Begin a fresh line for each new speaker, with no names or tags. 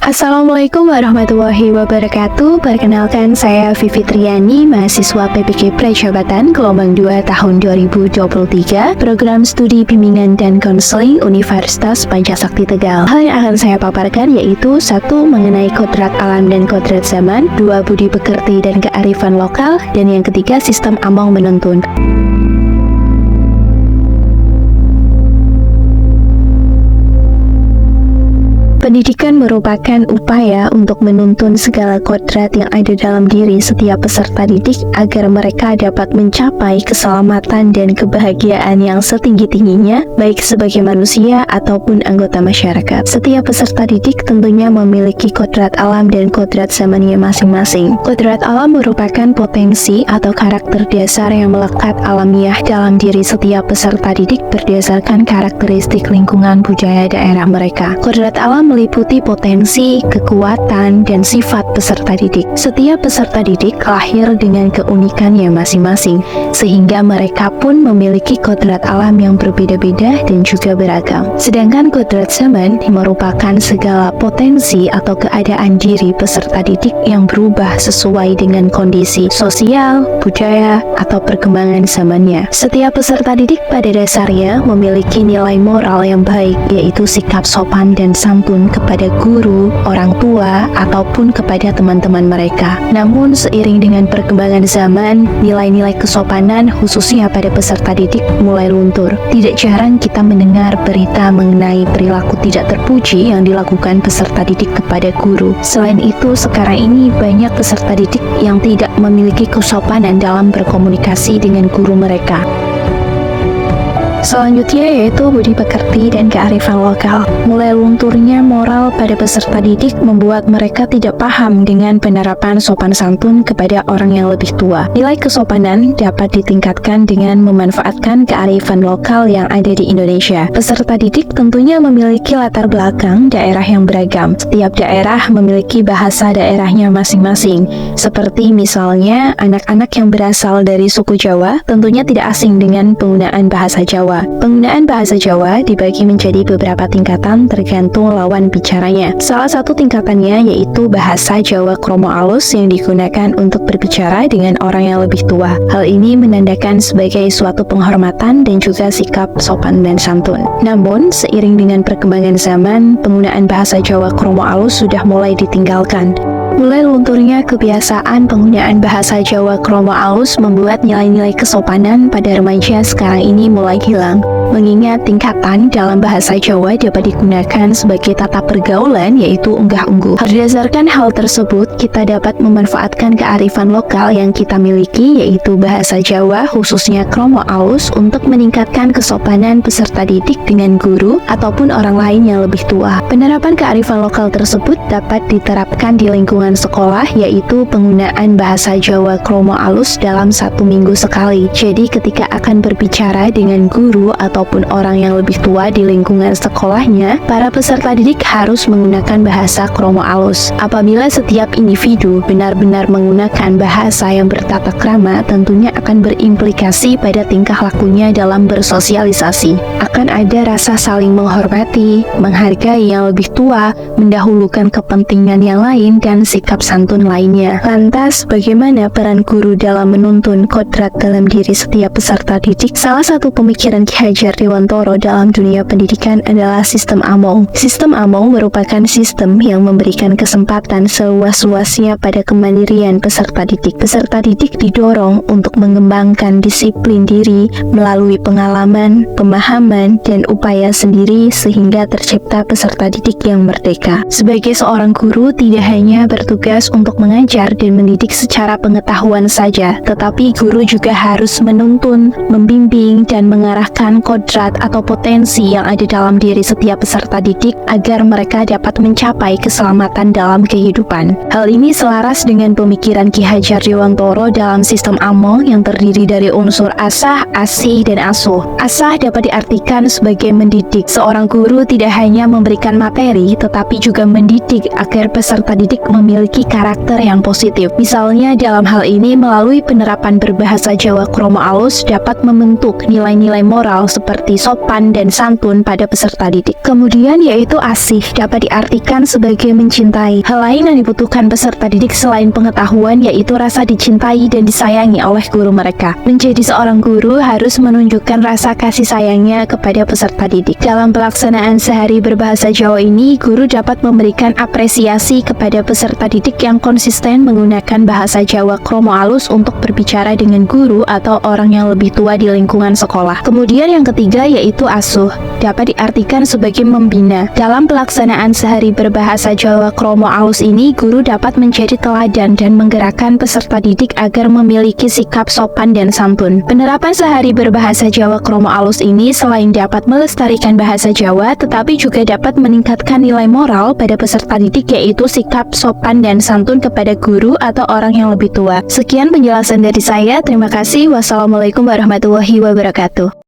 Assalamualaikum warahmatullahi wabarakatuh. Perkenalkan, saya Vivi Triani, mahasiswa PPK Perjabatan Gelombang 2 tahun 2023, Program Studi Bimbingan dan Konseling Universitas Pancasakti Tegal. Hal yang akan saya paparkan yaitu 1. Mengenai kodrat alam dan kodrat zaman, 2. Budi pekerti dan kearifan lokal, dan yang ketiga sistem among menuntun. Pendidikan merupakan upaya untuk menuntun segala kodrat yang ada dalam diri setiap peserta didik agar mereka dapat mencapai keselamatan dan kebahagiaan yang setinggi-tingginya, baik sebagai manusia ataupun anggota masyarakat. Setiap peserta didik tentunya memiliki kodrat alam dan kodrat zamannya masing-masing. Kodrat alam merupakan potensi atau karakter dasar yang melekat alamiah dalam diri setiap peserta didik berdasarkan karakteristik lingkungan budaya daerah mereka. Kodrat alam meliputi potensi, kekuatan, dan sifat peserta didik. Setiap peserta didik lahir dengan keunikannya masing-masing, sehingga mereka pun memiliki kodrat alam yang berbeda-beda dan juga beragam. Sedangkan kodrat zaman merupakan segala potensi atau keadaan diri peserta didik yang berubah sesuai dengan kondisi sosial, budaya, atau perkembangan zamannya. Setiap peserta didik pada dasarnya memiliki nilai moral yang baik, yaitu sikap sopan dan santun kepada guru, orang tua, ataupun kepada teman-teman mereka. Namun seiring dengan perkembangan zaman, nilai-nilai kesopanan khususnya pada peserta didik mulai luntur. Tidak jarang kita mendengar berita mengenai perilaku tidak terpuji yang dilakukan peserta didik kepada guru. Selain itu, sekarang ini banyak peserta didik yang tidak memiliki kesopanan dalam berkomunikasi dengan guru mereka. Selanjutnya yaitu budi pekerti dan kearifan lokal. Mulai lunturnya moral pada peserta didik membuat mereka tidak paham dengan penerapan sopan santun kepada orang yang lebih tua. Nilai kesopanan dapat ditingkatkan dengan memanfaatkan kearifan lokal yang ada di Indonesia. Peserta didik tentunya memiliki latar belakang daerah yang beragam. Setiap daerah memiliki bahasa daerahnya masing-masing. Seperti misalnya anak-anak yang berasal dari suku Jawa tentunya tidak asing dengan penggunaan bahasa Jawa. Penggunaan bahasa Jawa dibagi menjadi beberapa tingkatan tergantung lawan bicaranya. Salah satu tingkatannya yaitu bahasa Jawa kromo alus yang digunakan untuk berbicara dengan orang yang lebih tua. Hal ini menandakan sebagai suatu penghormatan dan juga sikap sopan dan santun. Namun, seiring dengan perkembangan zaman, penggunaan bahasa Jawa kromo alus sudah mulai ditinggalkan. Mulai lunturnya kebiasaan penggunaan bahasa Jawa kromo alus membuat nilai-nilai kesopanan pada remaja sekarang ini mulai hilang. Mengingat tingkatan dalam bahasa Jawa dapat digunakan sebagai tata pergaulan yaitu unggah-ungguh. Berdasarkan hal tersebut, kita dapat memanfaatkan kearifan lokal yang kita miliki yaitu bahasa Jawa khususnya kromo alus untuk meningkatkan kesopanan peserta didik dengan guru ataupun orang lain yang lebih tua. Penerapan kearifan lokal tersebut dapat diterapkan di lingkungan sekolah yaitu penggunaan bahasa Jawa kromo alus dalam 1 minggu sekali. Jadi ketika akan berbicara dengan guru ataupun orang yang lebih tua di lingkungan sekolahnya, para peserta didik harus menggunakan bahasa kromo alus. Apabila setiap individu benar-benar menggunakan bahasa yang bertata krama, tentunya akan berimplikasi pada tingkah lakunya dalam bersosialisasi. Akan ada rasa saling menghormati, menghargai yang lebih tua, mendahulukan kepentingan yang lain, dan sikap santun lainnya. Lantas, bagaimana peran guru dalam menuntun kodrat dalam diri setiap peserta didik? Salah satu pemikiran Ki Hajar Dewantoro dalam dunia pendidikan adalah sistem among. Sistem among merupakan sistem yang memberikan kesempatan seluas-luasnya pada kemandirian peserta didik. Peserta didik didorong untuk mengembangkan disiplin diri melalui pengalaman, pemahaman, dan upaya sendiri sehingga tercipta peserta didik yang merdeka. Sebagai seorang guru, tidak hanya bertugas untuk mengajar dan mendidik secara pengetahuan saja, tetapi guru juga harus menuntun, membimbing, dan mengarahkan kodrat atau potensi yang ada dalam diri setiap peserta didik agar mereka dapat mencapai keselamatan dalam kehidupan. Hal ini selaras dengan pemikiran Ki Hajar Dewantoro dalam sistem among yang terdiri dari unsur asah, asih, dan asuh. Asah dapat diartikan sebagai mendidik. Seorang guru tidak hanya memberikan materi, tetapi juga mendidik agar peserta didik memiliki karakter yang positif. Misalnya dalam hal ini melalui penerapan berbahasa Jawa kromo alus dapat membentuk nilai-nilai moral seperti seperti sopan dan santun pada peserta didik. Kemudian yaitu asih, dapat diartikan sebagai mencintai. Hal lain yang dibutuhkan peserta didik selain pengetahuan yaitu rasa dicintai dan disayangi oleh guru mereka. Menjadi seorang guru harus menunjukkan rasa kasih sayangnya kepada peserta didik. Dalam pelaksanaan sehari berbahasa Jawa ini, guru dapat memberikan apresiasi kepada peserta didik yang konsisten menggunakan bahasa Jawa kromo alus untuk berbicara dengan guru atau orang yang lebih tua di lingkungan sekolah. Kemudian yang ketiga yaitu asuh, dapat diartikan sebagai membina. Dalam pelaksanaan sehari berbahasa Jawa kromo alus ini, guru dapat menjadi teladan dan menggerakkan peserta didik agar memiliki sikap sopan dan santun. Penerapan sehari berbahasa Jawa kromo alus ini selain dapat melestarikan bahasa Jawa, tetapi juga dapat meningkatkan nilai moral pada peserta didik yaitu sikap sopan dan santun kepada guru atau orang yang lebih tua. Sekian penjelasan dari saya. Terima kasih. Wassalamualaikum warahmatullahi wabarakatuh.